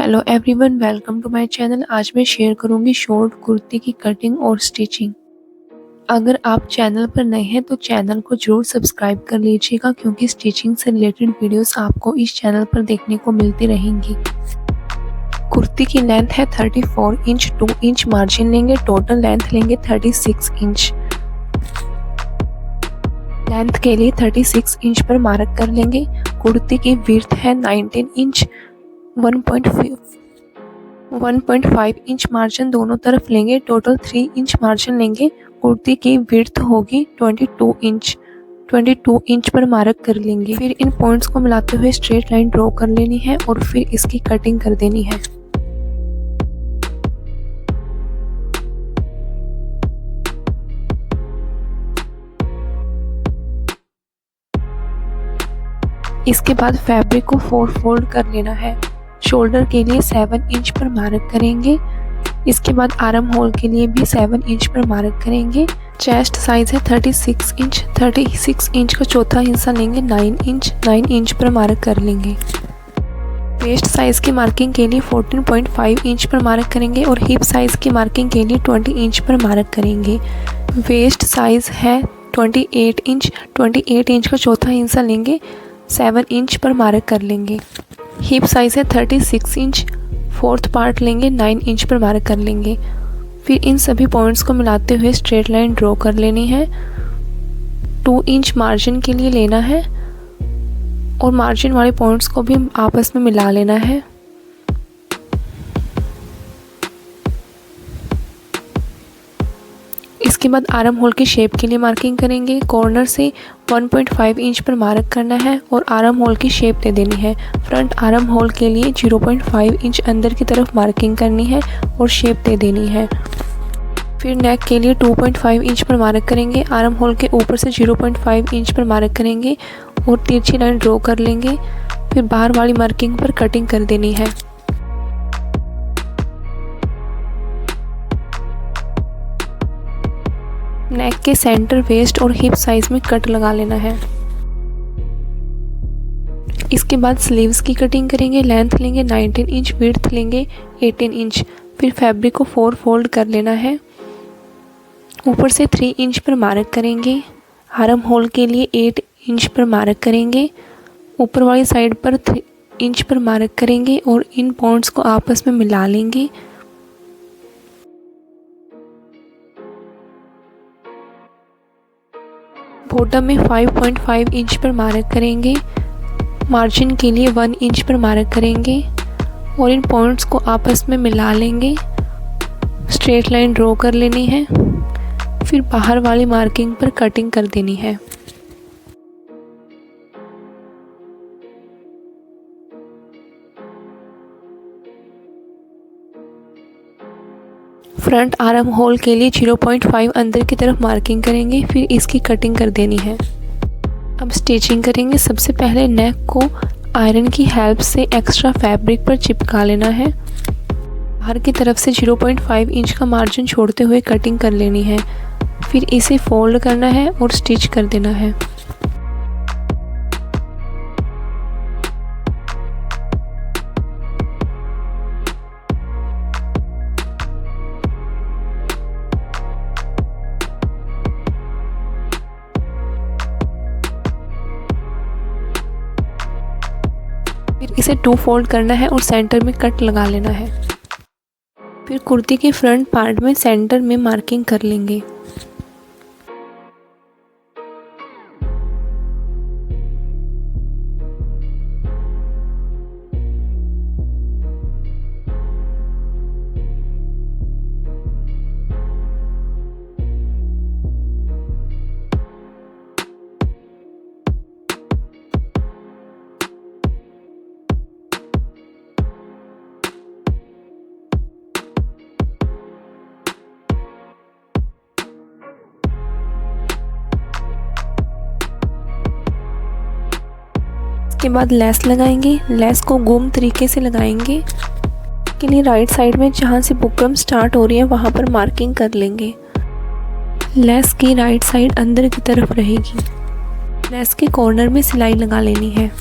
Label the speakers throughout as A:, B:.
A: Hello everyone, welcome to my channel. आज मैं share करूंगी शॉर्ट कुर्ती की कटिंग और स्टिचिंग। अगर आप चैनल पर नए हैं तो चैनल को जरूर सब्सक्राइब कर लीजिएगा, क्योंकि स्टिचिंग से रिलेटेड वीडियोस आपको इस चैनल पर देखने को मिलती रहेंगी। कुर्ती की लेंथ है 34 इंच, 2 इंच मार्जिन लेंगे। टोटल लेंथ लेंगे 36 इंच। लेंथ के लिए 36 इंच पर मार्क कर लेंगे। कुर्ती की विड्थ है 19 इंच। 1.5 इंच मार्जिन दोनों तरफ लेंगे। टोटल 3 इंच मार्जिन लेंगे। कुर्ती की विड्थ होगी 22 इंच। 22 इंच पर मार्क कर लेंगे। फिर इन पॉइंट्स को मिलाते हुए स्ट्रेट लाइन ड्रॉ कर लेनी है और फिर इसकी कटिंग कर देनी है। इसके बाद फैब्रिक को 4 फोल्ड कर लेना है। शोल्डर के लिए 7 इंच पर मार्क करेंगे। इसके बाद आर्म होल के लिए भी 7 इंच पर मार्क करेंगे। चेस्ट साइज है 36 इंच। 36 इंच का चौथा हिस्सा लेंगे 9 इंच पर मार्क कर लेंगे। वेस्ट साइज की मार्किंग के लिए 14.5 इंच पर मार्क करेंगे और हिप साइज की मार्किंग के लिए 20 इंच पर मार्क करेंगे। वेस्ट साइज है 28 इंच। 28 इंच का चौथा हिस्सा लेंगे, 7 इंच पर मार्क कर लेंगे। हिप साइज है 36 इंच। फोर्थ पार्ट लेंगे, 9 इंच पर मार्क कर लेंगे। फिर इन सभी पॉइंट्स को मिलाते हुए स्ट्रेट लाइन ड्रॉ कर लेनी है। 2 इंच मार्जिन के लिए लेना है और मार्जिन वाले पॉइंट्स को भी आपस में मिला लेना है। इसके बाद आर्म होल की शेप के लिए मार्किंग करेंगे। कॉर्नर से 1.5 इंच पर मार्क करना है और आर्म होल की शेप दे देनी है। फ्रंट आर्म होल के लिए 0.5 इंच अंदर की तरफ मार्किंग करनी है और शेप दे देनी है। फिर नेक के लिए 2.5 इंच पर मार्क करेंगे। आर्म होल के ऊपर से 0.5 इंच पर मार्क करेंगे और तिरछी लाइन ड्रॉ कर लेंगे। फिर बाहर वाली मार्किंग पर कटिंग कर देनी है। नेक के सेंटर, वेस्ट और हिप साइज में कट लगा लेना है। इसके बाद स्लीव्स की कटिंग करेंगे। लेंथ लेंगे 19 इंच, विड्थ लेंगे 18 इंच। फिर फैब्रिक को 4 फोल्ड कर लेना है। ऊपर से 3 इंच पर मार्क करेंगे। आर्म होल के लिए 8 इंच पर मार्क करेंगे। ऊपर वाली साइड पर 3 इंच पर मार्क करेंगे और इन पॉइंट्स को आपस में मिला लेंगे। बॉटम में 5.5 इंच पर मार्क करेंगे। मार्जिन के लिए 1 इंच पर मार्क करेंगे और इन पॉइंट्स को आपस में मिला लेंगे। स्ट्रेट लाइन ड्रॉ कर लेनी है। फिर बाहर वाली मार्किंग पर कटिंग कर देनी है। फ्रंट आर्म होल के लिए 0.5 अंदर की तरफ मार्किंग करेंगे। फिर इसकी कटिंग कर देनी है। अब स्टिचिंग करेंगे। सबसे पहले नेक को आयरन की हेल्प से एक्स्ट्रा फैब्रिक पर चिपका लेना है। बाहर की तरफ से 0.5 इंच का मार्जिन छोड़ते हुए कटिंग कर लेनी है। फिर इसे फोल्ड करना है और स्टिच कर देना है। फिर इसे 2 फोल्ड करना है और सेंटर में कट लगा लेना है। फिर कुर्ती के फ्रंट पार्ट में सेंटर में मार्किंग कर लेंगे। इसके बाद लेस लगाएंगे। लेस को घूम तरीके से लगाएंगे। के लिए राइट साइड में जहाँ से बुकरम स्टार्ट हो रही है वहाँ पर मार्किंग कर लेंगे। लेस की राइट साइड अंदर की तरफ रहेगी। लेस के कॉर्नर में सिलाई लगा लेनी है।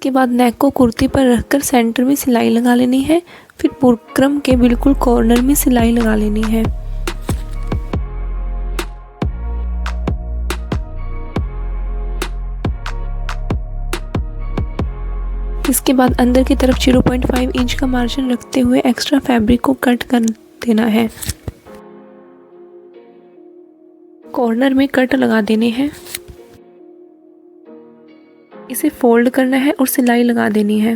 A: इसके बाद नेक को कुर्ती पर रखकर सेंटर में सिलाई लगा लेनी है। फिर बुकरम के बिल्कुल कॉर्नर में सिलाई लगा लेनी है। इसके बाद अंदर की तरफ 0.5 इंच का मार्जिन रखते हुए एक्स्ट्रा फैब्रिक को कट कर देना है। कॉर्नर में कट लगा देने हैं। इसे फोल्ड करना है और सिलाई लगा देनी है।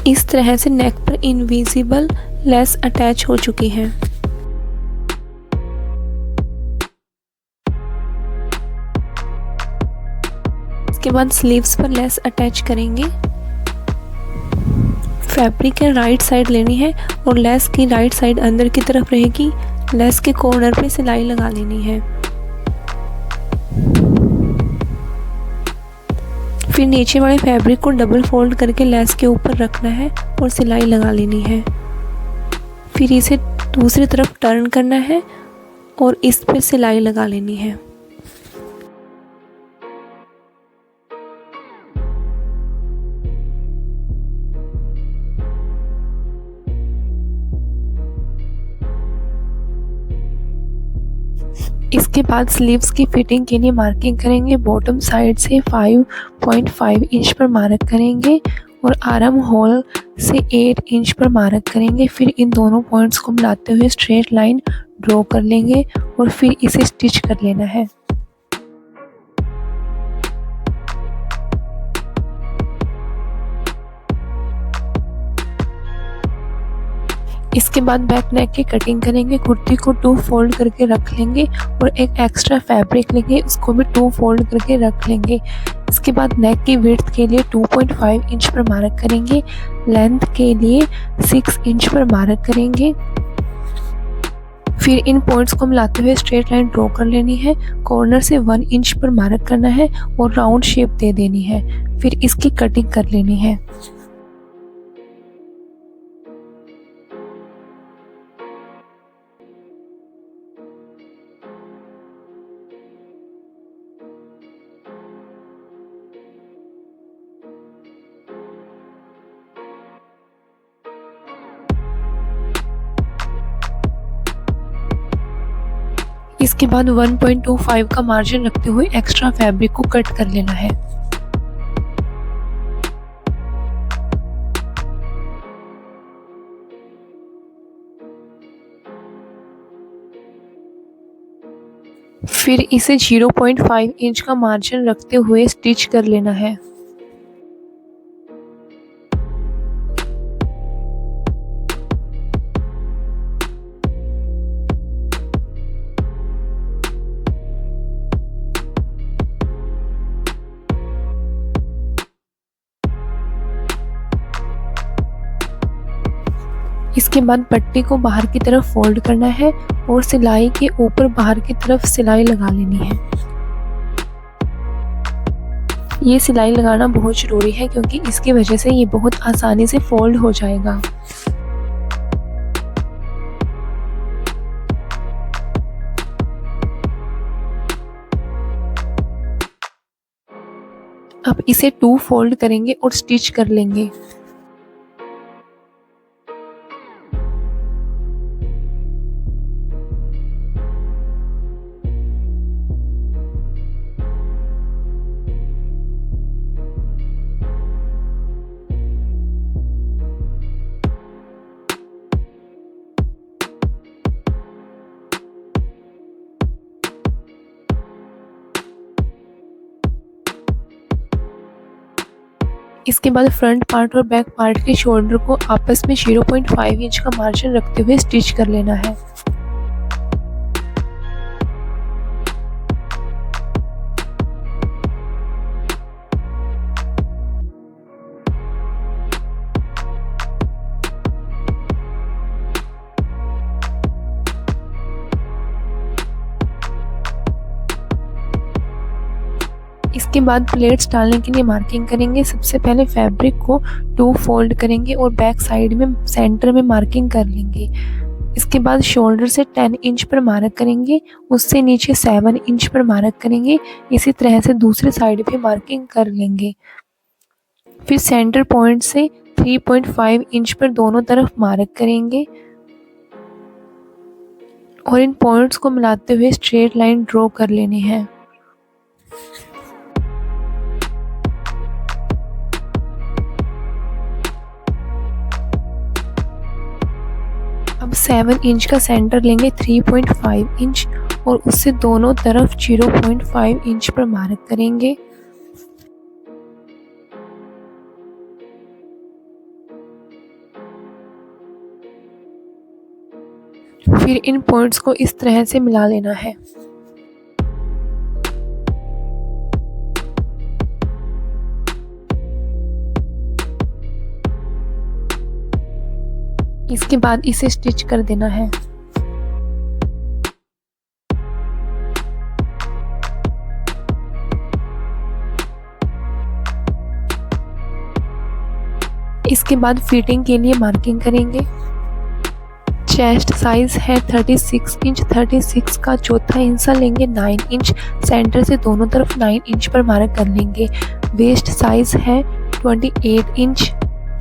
A: इस तरह से नेक पर इनविजिबल लेस अटैच हो चुकी है। इसके बाद स्लीव्स पर लेस अटैच करेंगे। फैब्रिक के राइट साइड लेनी है और लेस की राइट साइड अंदर की तरफ रहेगी। लेस के कॉर्नर पे सिलाई लगा लेनी है। फिर नीचे वाले फैब्रिक को डबल फोल्ड करके लेस के ऊपर रखना है और सिलाई लगा लेनी है। फिर इसे दूसरी तरफ टर्न करना है और इस पर सिलाई लगा लेनी है। इसके बाद स्लीव्स की फिटिंग के लिए मार्किंग करेंगे। बॉटम साइड से 5.5 इंच पर मार्क करेंगे और आर्म होल से 8 इंच पर मार्क करेंगे। फिर इन दोनों पॉइंट्स को मिलाते हुए स्ट्रेट लाइन ड्रॉ कर लेंगे और फिर इसे स्टिच कर लेना है। इसके बाद बैक नेक की कटिंग करेंगे। कुर्ती को 2 फोल्ड करके रख लेंगे और एक एक्स्ट्रा फैब्रिक लेंगे, उसको भी 2 फोल्ड करके रख लेंगे। इसके बाद नेक की विड्थ के लिए 2.5 इंच पर मार्क करेंगे। लेंथ के लिए 6 इंच पर मार्क करेंगे। फिर इन पॉइंट्स को मिलाते हुए स्ट्रेट लाइन ड्रॉ कर लेनी है। कॉर्नर से 1 इंच पर मार्क करना है और राउंड शेप दे देनी है। फिर इसकी कटिंग कर लेनी है। इसके बाद 1.25 का मार्जिन रखते हुए एक्स्ट्रा फैब्रिक को कट कर लेना है। फिर इसे 0.5 इंच का मार्जिन रखते हुए स्टिच कर लेना है। इसके बाद पट्टी को बाहर की तरफ फोल्ड करना है और सिलाई के ऊपर बाहर की तरफ सिलाई लगा लेनी है। ये सिलाई लगाना बहुत ज़रूरी है क्योंकि इसकी वजह से ये बहुत आसानी से फोल्ड हो जाएगा। अब इसे 2 फोल्ड करेंगे और स्टिच कर लेंगे। इसके बाद फ्रंट पार्ट और बैक पार्ट के शोल्डर को आपस में 0.5 इंच का मार्जिन रखते हुए स्टिच कर लेना है। इसके बाद प्लेट्स डालने के लिए मार्किंग करेंगे। सबसे पहले फैब्रिक को 2 फोल्ड करेंगे और बैक साइड में सेंटर में मार्किंग कर लेंगे। इसके बाद शोल्डर से 10 इंच पर मार्क करेंगे, उससे नीचे 7 इंच पर मार्क करेंगे। इसी तरह से दूसरे साइड पे मार्किंग कर लेंगे। फिर सेंटर पॉइंट से 3.5 इंच पर दोनों तरफ मार्क करेंगे और इन पॉइंट्स को मिलाते हुए स्ट्रेट लाइन ड्रॉ कर लेनी है। अब 7 इंच का सेंटर लेंगे 3.5 इंच और उससे दोनों तरफ 0.5 इंच पर मार्क करेंगे। फिर इन पॉइंट्स को इस तरह से मिला लेना है। इसके बाद इसे स्टिच कर देना है। इसके बाद फिटिंग के लिए मार्किंग करेंगे। चेस्ट साइज है 36 इंच, 36 का चौथा हिस्सा लेंगे 9 इंच, सेंटर से दोनों तरफ 9 इंच पर मार्क कर लेंगे। वेस्ट साइज है 28 इंच,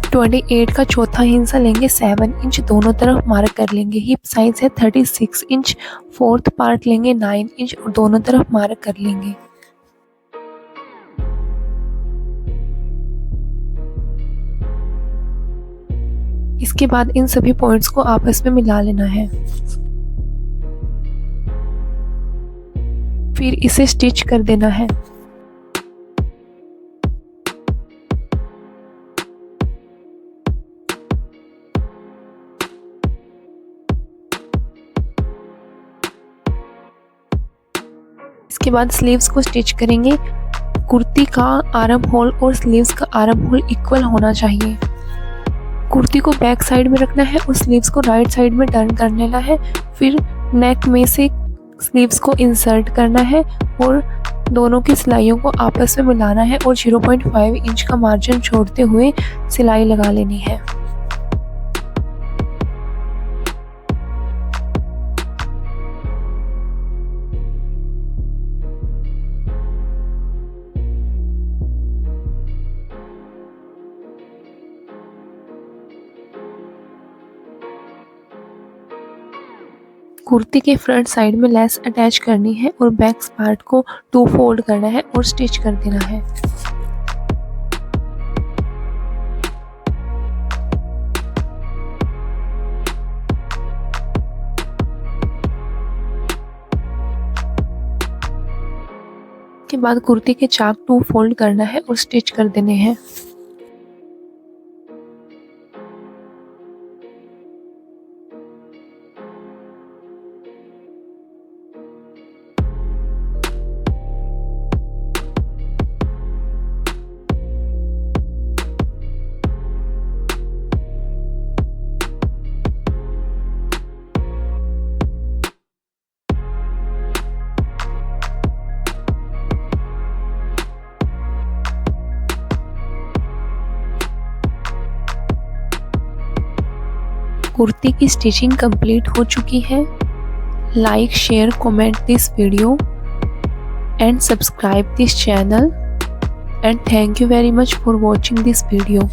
A: 28 का चौथा हिस्सा लेंगे 7 इंच, दोनों तरफ मार्क कर लेंगे। हिप साइज है 36 इंच, फोर्थ पार्ट लेंगे 9 इंच और दोनों तरफ मार्क कर लेंगे। इसके बाद इन सभी पॉइंट्स को आपस में मिला लेना है। फिर इसे स्टिच कर देना है। इसके बाद स्लीव्स को स्टिच करेंगे। कुर्ती का आर्म होल और स्लीव्स का आर्म होल इक्वल होना चाहिए। कुर्ती को बैक साइड में रखना है और स्लीव्स को राइट साइड में टर्न कर लेना है। फिर नेक में से स्लीव्स को इंसर्ट करना है और दोनों की सिलाइयों को आपस में मिलाना है और 0.5 इंच का मार्जिन छोड़ते हुए सिलाई लगा लेनी है। कुर्ती के फ्रंट साइड में लेस अटैच करनी है और बैक पार्ट को 2 फोल्ड करना है और स्टिच कर देना है। के बाद कुर्ती के चाक 2 फोल्ड करना है और स्टिच कर देने हैं। कुर्ती की स्टिचिंग कंप्लीट हो चुकी है। Like, share, comment this video and subscribe this channel and thank you very much for watching this video.